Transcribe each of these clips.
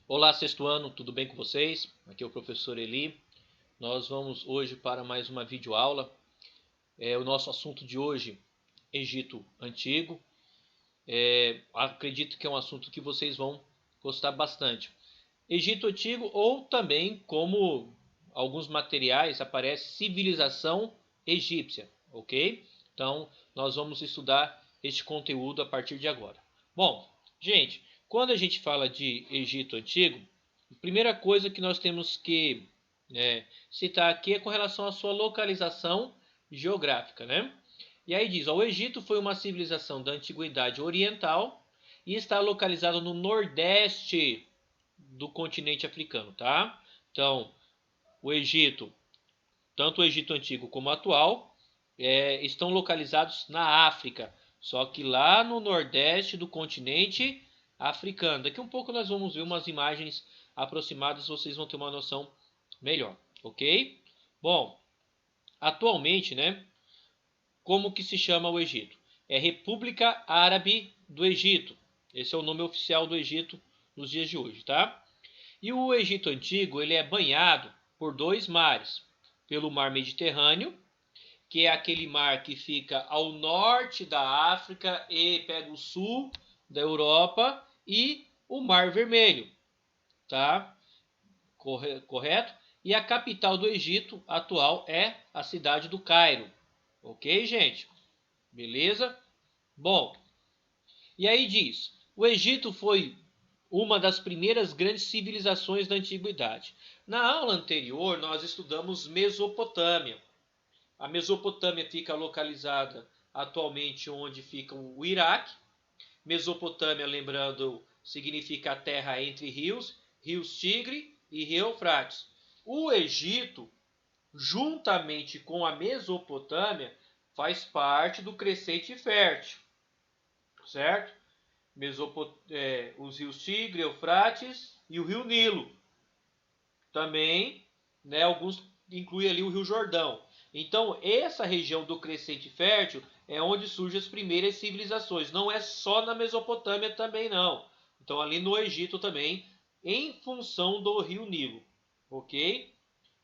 Olá, sexto ano, tudo bem com vocês? Aqui é o professor Eli. Nós vamos hoje para mais uma videoaula. O nosso assunto de hoje, Egito Antigo. Acredito que é um assunto que vocês vão gostar bastante. Egito Antigo, ou também, como alguns materiais, aparece civilização egípcia, ok? Então, nós vamos estudar este conteúdo a partir de agora. Bom, gente, quando a gente fala de Egito Antigo, a primeira coisa que nós temos que citar aqui é com relação à sua localização geográfica, né? E aí diz, ó, o Egito foi uma civilização da antiguidade oriental e está localizado no nordeste do continente africano, tá? Então, o Egito, tanto o Egito antigo como o atual, estão localizados na África, só que lá no nordeste do continente africano. Daqui um pouco nós vamos ver umas imagens aproximadas, vocês vão ter uma noção melhor, ok? Bom, atualmente, né, como que se chama o Egito? É República Árabe do Egito. Esse é o nome oficial do Egito nos dias de hoje, tá? E o Egito Antigo ele é banhado por dois mares. Pelo Mar Mediterrâneo, que é aquele mar que fica ao norte da África e pega o sul da Europa, e o Mar Vermelho, tá? Correto? E a capital do Egito atual é a cidade do Cairo. Ok, gente? Beleza? Bom, e aí diz: o Egito foi uma das primeiras grandes civilizações da antiguidade. Na aula anterior, nós estudamos Mesopotâmia. A Mesopotâmia fica localizada atualmente onde fica o Iraque. Mesopotâmia, lembrando, significa a terra entre rios, rios Tigre e rio Eufrates. O Egito, juntamente com a Mesopotâmia, faz parte do Crescente Fértil, certo? Os rios Tigre, Eufrates e o rio Nilo. Também, né, alguns incluem ali o rio Jordão. Então, essa região do Crescente Fértil é onde surgem as primeiras civilizações. Não é só na Mesopotâmia também, não. Então, ali no Egito também, em função do rio Nilo. Ok?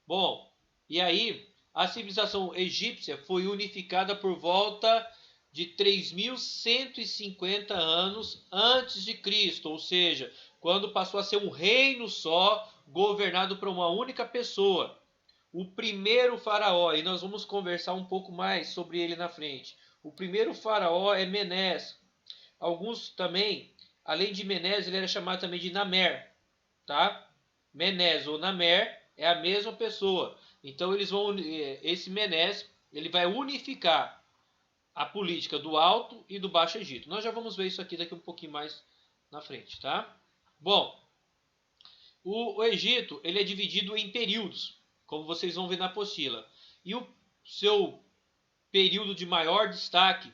Bom, e aí, a civilização egípcia foi unificada por volta de 3.150 anos antes de Cristo, ou seja, quando passou a ser um reino só, governado por uma única pessoa. O primeiro faraó, e nós vamos conversar um pouco mais sobre ele na frente. O primeiro faraó é Menés. Alguns também, além de Menés, ele era chamado também de Namer, tá? Menés ou Namer é a mesma pessoa. Então esse Menés, ele vai unificar a política do Alto e do Baixo Egito. Nós já vamos ver isso aqui daqui um pouquinho mais na frente, tá? Bom, o Egito ele é dividido em períodos, como vocês vão ver na apostila. E o seu período de maior destaque,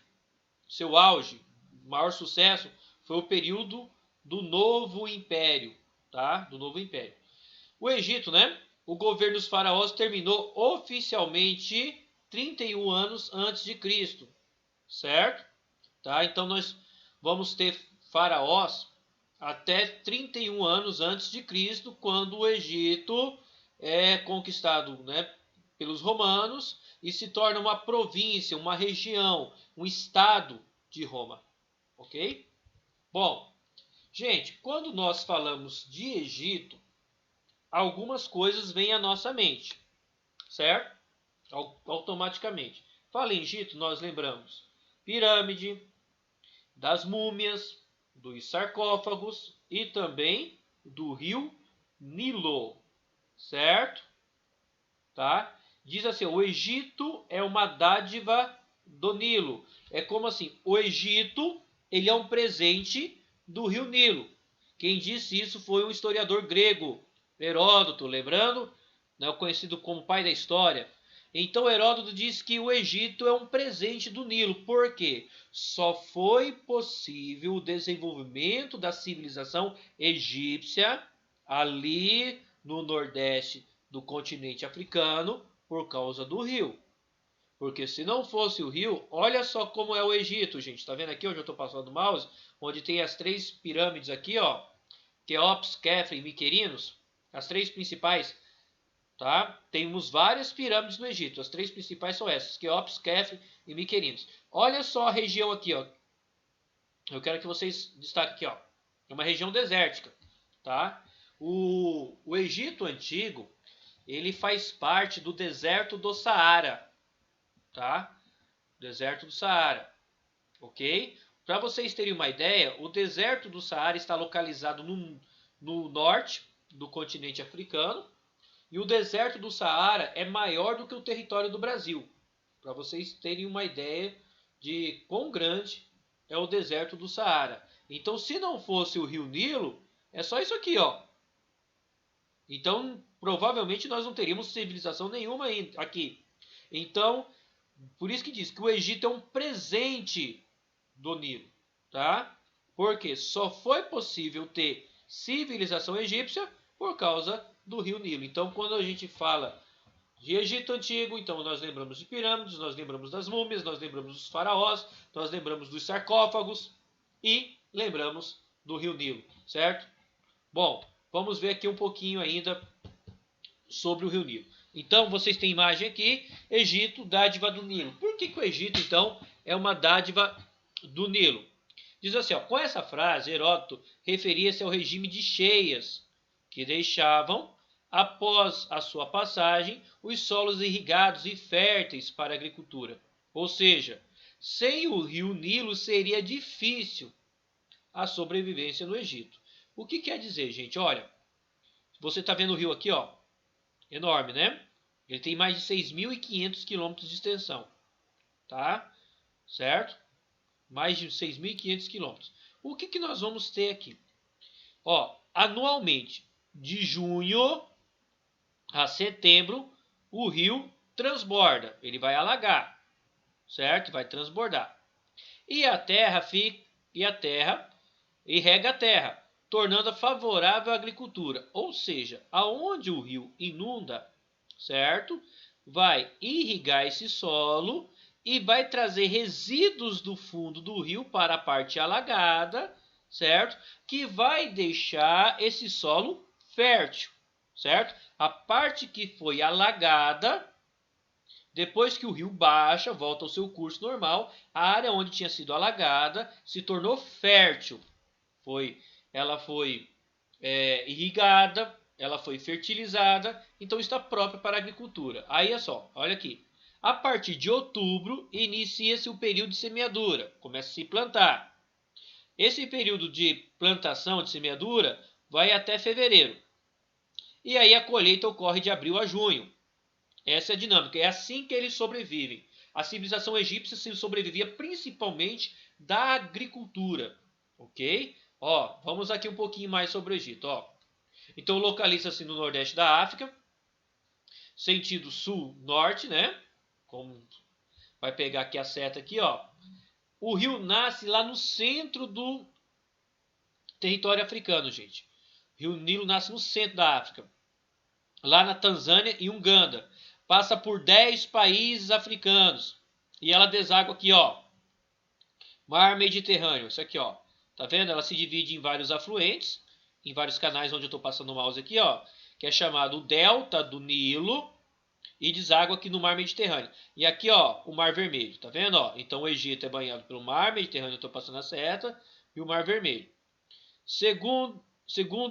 seu auge, maior sucesso, foi o período do Novo Império, tá? Do Novo Império. O Egito, né? O governo dos faraós terminou oficialmente 31 anos antes de Cristo, certo? Tá? Então nós vamos ter faraós até 31 anos antes de Cristo, quando o Egito é conquistado, né, pelos romanos e se torna uma província, uma região, um estado de Roma, ok? Bom, gente, quando nós falamos de Egito, algumas coisas vêm à nossa mente, certo? Automaticamente. Fala em Egito, nós lembramos pirâmide, das múmias, dos sarcófagos e também do rio Nilo, certo? Tá? Diz assim, o Egito é uma dádiva do Nilo. É como assim, o Egito ele é um presente do rio Nilo. Quem disse isso foi um historiador grego, Heródoto, lembrando? Né, conhecido como pai da história. Então Heródoto diz que o Egito é um presente do Nilo. Por quê? Só foi possível o desenvolvimento da civilização egípcia ali no nordeste do continente africano por causa do rio. Porque se não fosse o rio, olha só como é o Egito, gente. Tá vendo aqui onde eu estou passando o mouse? Onde tem as três pirâmides aqui, ó. Quéops, Kefren e Miquerinos, as três principais, tá? Temos várias pirâmides no Egito. As três principais são essas: Quéops, Kefren e Miquerinos. Olha só a região aqui, ó. Eu quero que vocês destaquem aqui, ó. É uma região desértica, tá? O Egito antigo, ele faz parte do deserto do Saara, tá? Deserto do Saara, ok? Para vocês terem uma ideia, o deserto do Saara está localizado no norte do continente africano e o deserto do Saara é maior do que o território do Brasil. Para vocês terem uma ideia de quão grande é o deserto do Saara. Então, se não fosse o Rio Nilo, é só isso aqui, ó. Então, provavelmente nós não teríamos civilização nenhuma aqui. Então, por isso que diz que o Egito é um presente do Nilo, tá? Porque só foi possível ter civilização egípcia por causa do Rio Nilo. Então, quando a gente fala de Egito Antigo, então nós lembramos de pirâmides, nós lembramos das múmias, nós lembramos dos faraós, nós lembramos dos sarcófagos e lembramos do Rio Nilo, certo? Bom, vamos ver aqui um pouquinho ainda sobre o Rio Nilo. Então, vocês têm imagem aqui, Egito, dádiva do Nilo. Por que o Egito, então, é uma dádiva do Nilo? Diz assim, ó, com essa frase, Heródoto referia-se ao regime de cheias, que deixavam, após a sua passagem, os solos irrigados e férteis para a agricultura. Ou seja, sem o rio Nilo seria difícil a sobrevivência no Egito. O que quer dizer, gente? Olha, você está vendo o rio aqui, ó, enorme, né? Ele tem mais de 6.500 quilômetros de extensão, tá? Certo? Mais de 6.500 quilômetros. O que nós vamos ter aqui? Ó, anualmente, de junho a setembro, o rio transborda. Ele vai alagar, certo? Vai transbordar. E a terra fica, e rega a terra, tornando-a favorável à agricultura. Ou seja, aonde o rio inunda, certo? Vai irrigar esse solo e vai trazer resíduos do fundo do rio para a parte alagada, certo? Que vai deixar esse solo fértil, certo? A parte que foi alagada, depois que o rio baixa, volta ao seu curso normal, a área onde tinha sido alagada se tornou fértil. Ela foi irrigada, ela foi fertilizada, então está própria para a agricultura. Aí é só, olha aqui. A partir de outubro, inicia-se o período de semeadura, começa a se plantar. Esse período de plantação, de semeadura, vai até fevereiro. E aí a colheita ocorre de abril a junho. Essa é a dinâmica, é assim que eles sobrevivem. A civilização egípcia sobrevivia principalmente da agricultura, ok? Ó, vamos aqui um pouquinho mais sobre o Egito, ó. Então localiza-se no nordeste da África, sentido sul-norte, né? Como vai pegar aqui a seta aqui, ó. O rio nasce lá no centro do território africano, gente. O rio Nilo nasce no centro da África, lá na Tanzânia e Uganda. Passa por 10 países africanos e ela deságua aqui, ó. Mar Mediterrâneo, isso aqui, ó. Tá vendo? Ela se divide em vários afluentes, em vários canais onde eu estou passando o mouse aqui, ó, que é chamado Delta do Nilo e deságua aqui no Mar Mediterrâneo. E aqui, ó, o Mar Vermelho, tá vendo, ó? Então o Egito é banhado pelo Mar Mediterrâneo, eu estou passando a seta, e o Mar Vermelho. Segundo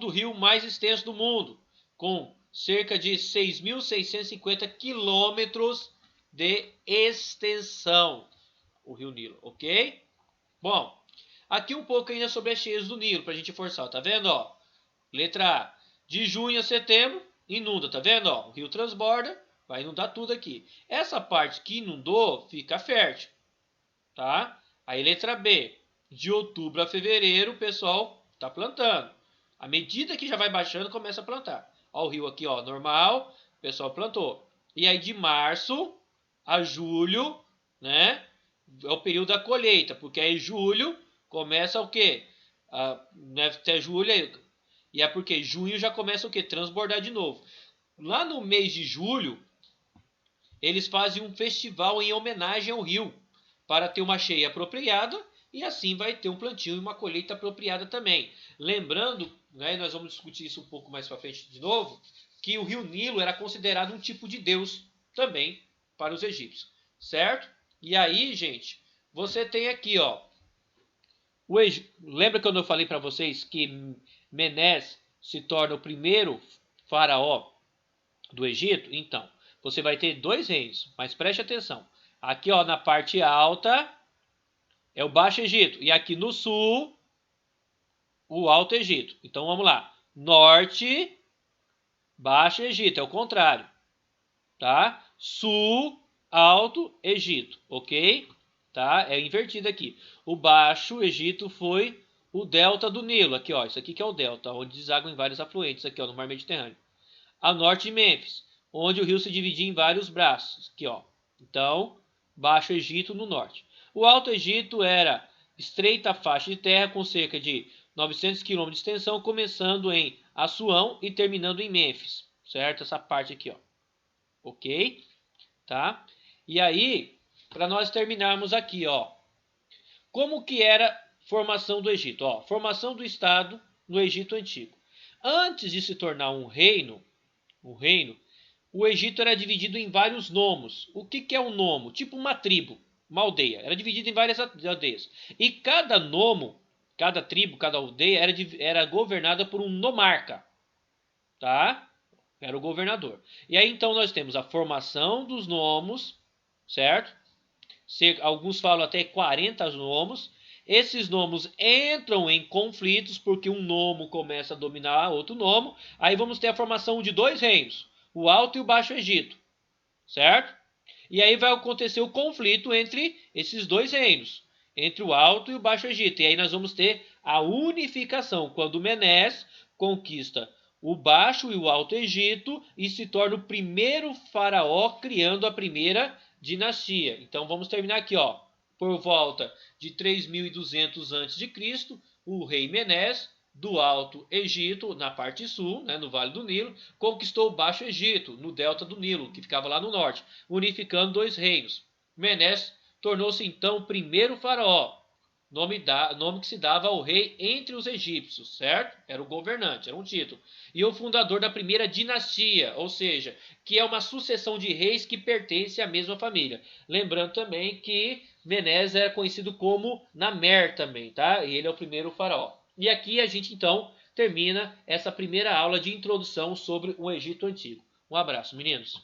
o rio mais extenso do mundo, com cerca de 6.650 quilômetros de extensão, o Rio Nilo, ok? Bom, aqui um pouco ainda sobre as cheias do Nilo, para a gente forçar, tá vendo, ó? Letra A, de junho a setembro, inunda, tá vendo, ó? O rio transborda, vai inundar tudo aqui. Essa parte que inundou fica fértil, tá? Aí letra B, de outubro a fevereiro, o pessoal tá plantando. À medida que já vai baixando, começa a plantar. Ó, o rio aqui, ó, normal, o pessoal plantou. E aí de março a julho, né, é o período da colheita, porque aí julho começa o quê? Até julho, e é porque junho já começa o quê? Transbordar de novo. Lá no mês de julho, eles fazem um festival em homenagem ao rio, para ter uma cheia apropriada, e assim vai ter um plantio e uma colheita apropriada também. Lembrando, né, e nós vamos discutir isso um pouco mais para frente de novo, que o rio Nilo era considerado um tipo de deus também para os egípcios, certo? E aí, gente, você tem aqui, ó, lembra quando eu falei para vocês que Menes se torna o primeiro faraó do Egito? Então, você vai ter dois reinos, mas preste atenção. Aqui, ó, na parte alta é o Baixo Egito e aqui no sul o Alto Egito. Então vamos lá. Norte, Baixo Egito, é o contrário, tá? Sul, Alto Egito, ok? Tá? É invertido aqui. O Baixo Egito foi o delta do Nilo, aqui ó, isso aqui que é o delta, onde deságua em vários afluentes aqui ó, no Mar Mediterrâneo. A norte de Mênfis, onde o rio se dividia em vários braços, aqui ó. Então, Baixo Egito no norte. O Alto Egito era estreita faixa de terra com cerca de 900 km de extensão, começando em Assuão e terminando em Mênfis, certo? Essa parte aqui, ó. Ok? Tá? E aí, para nós terminarmos aqui, ó, como que era a formação do Egito? Ó, formação do Estado no Egito Antigo. Antes de se tornar um reino, o Egito era dividido em vários nomos. O que é um nomo? Tipo uma tribo, uma aldeia. Era dividido em várias aldeias. E cada nomo, cada tribo, cada aldeia era governada por um nomarca, tá? Era o governador. E aí então nós temos a formação dos nomos, certo? Alguns falam até 40 nomos. Esses nomos entram em conflitos porque um nomo começa a dominar outro nomo. Aí vamos ter a formação de dois reinos, o Alto e o Baixo Egito, certo? E aí vai acontecer o conflito entre esses dois reinos, entre o Alto e o Baixo Egito. E aí nós vamos ter a unificação, quando Menes conquista o Baixo e o Alto Egito e se torna o primeiro faraó, criando a primeira dinastia. Então vamos terminar aqui, ó. Por volta de 3200 a.C., o rei Menes do Alto Egito, na parte sul, né, no Vale do Nilo, conquistou o Baixo Egito, no delta do Nilo, que ficava lá no norte, unificando dois reinos. Menes tornou-se então o primeiro faraó, nome que se dava ao rei entre os egípcios, certo? Era o governante, era um título. E o fundador da primeira dinastia, ou seja, que é uma sucessão de reis que pertence à mesma família. Lembrando também que Menes era conhecido como Namer também, tá? E ele é o primeiro faraó. E aqui a gente então termina essa primeira aula de introdução sobre o Egito Antigo. Um abraço, meninos.